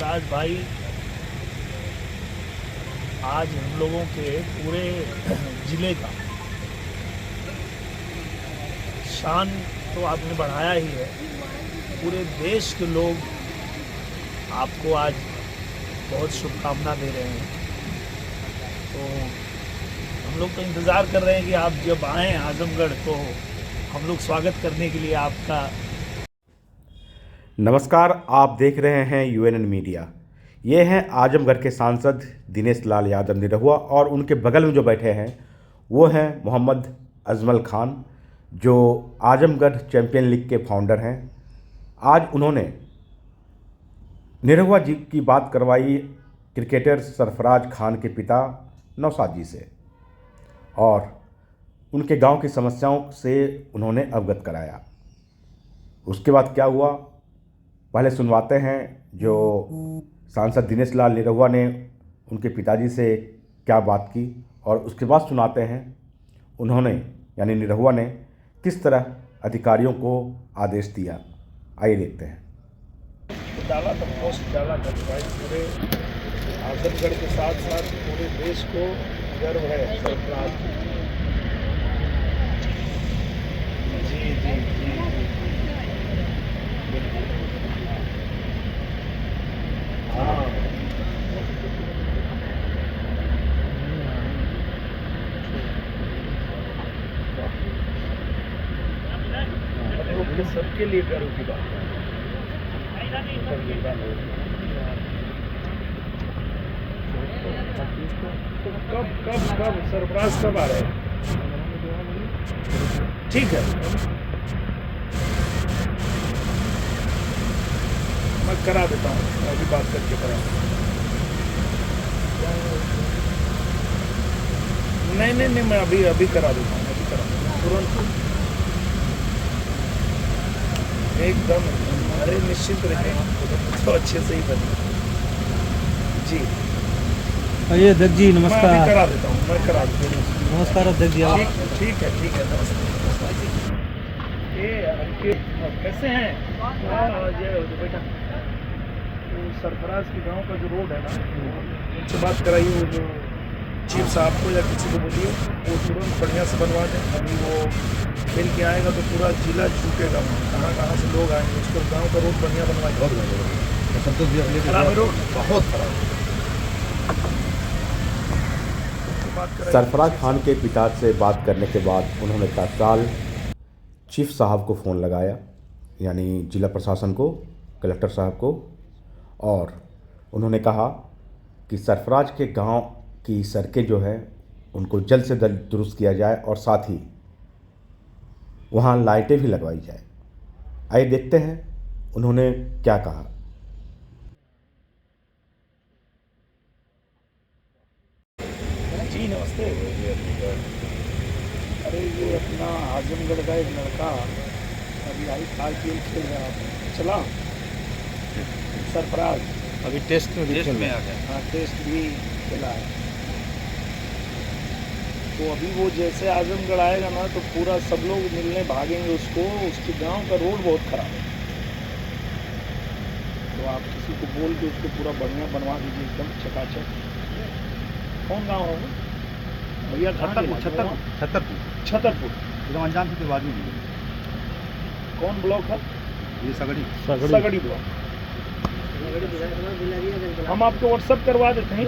सरफराज भाई, आज हम लोगों के पूरे ज़िले का शान तो आपने बढ़ाया ही है। पूरे देश के लोग आपको आज बहुत शुभकामना दे रहे हैं। तो हम लोग तो इंतज़ार कर रहे हैं कि आप जब आएँ आज़मगढ़, तो हम लोग स्वागत करने के लिए आपका। नमस्कार, आप देख रहे हैं यूएनएन मीडिया। ये हैं आजमगढ़ के सांसद दिनेश लाल यादव निरहुआ, और उनके बगल में जो बैठे हैं वो हैं मोहम्मद अजमल खान, जो आजमगढ़ चैंपियन लीग के फाउंडर हैं। आज उन्होंने निरहुआ जी की बात करवाई क्रिकेटर सरफराज खान के पिता नौशाद जी से, और उनके गांव की समस्याओं से उन्होंने अवगत कराया। उसके बाद क्या हुआ, पहले सुनवाते हैं जो सांसद दिनेश लाल निरहुआ ने उनके पिताजी से क्या बात की, और उसके बाद सुनाते हैं उन्होंने यानी निरहुआ ने किस तरह अधिकारियों को आदेश दिया। आइए देखते हैं। डाला तो पोस्ट डाला था भाई, पूरे आजमगढ़ के साथ साथ पूरे देश को गर्व है सरफराज। जी जी जी हाँ, सबके लिए गर्व की बात है। तो कब सरफराज कब आ रहे हैं? ठीक है, मैं करा देता हूँ, अभी बात करके करा। नहीं, मैं अभी करा देता हूँ, अभी करा देता हूँ तुरंत, एकदम। अरे निश्चित रहे, तो अच्छे से ही बने जी। आइए अध्यक्ष जी, नमस्कार। मैं करा देता हूँ, मैं करा देता हूँ। नमस्कार अध्यक्ष जी। ठीक है, नमस्कार। ये कैसे हैं? बेटा, वो सरफराज के गांव का जो रोड है ना, उनसे बात कराइए, वो जो चीफ साहब को या किसी को बोलिए, वो तुरंत बढ़िया से बनवा दें। अभी वो खेल के आएगा तो पूरा जिला झुकेगा, कहाँ से लोग आएंगे। उसको गांव का रोड बढ़िया बनवाए। रोड बहुत खराब। सरफराज खान के पिता से बात करने के बाद उन्होंने तत्काल चीफ साहब को फ़ोन लगाया, यानी जिला प्रशासन को, कलेक्टर साहब को, और उन्होंने कहा कि सरफराज के गांव की सड़कें जो है उनको जल्द से जल्द दुरुस्त किया जाए, और साथ ही वहाँ लाइटें भी लगवाई जाए। आइए देखते हैं उन्होंने क्या कहा। जी नमस्ते। अरे ये अपना आजमगढ़ का एक लड़का अभी IPL खेल रहा है, चला सरफराज, अभी टेस्ट में आ गया। हाँ, टेस्ट भी खेला है। तो अभी वो जैसे आजमगढ़ आएगा ना, तो पूरा सब लोग मिलने भागेंगे उसको। उसके गांव का रोड बहुत खराब है, तो आप किसी को बोल के उसको पूरा बढ़िया बनवा दीजिए, एकदम चकाचक। कौन गाँव है भैया? छतरपुर अंजाम के बाद में कौन ब्लॉक है? ये सगड़ी ब्लॉक। हम आपको व्हाट्सएप करवा देते हैं।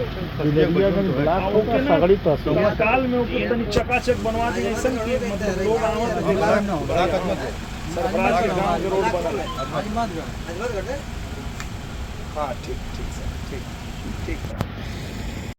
काल में ऊपर तनी चकाचक बनवा देंगे, ऐसा कि मतलब लोग सरफराज के गांव के रोड बना है। हाँ ठीक सर, ठीक है।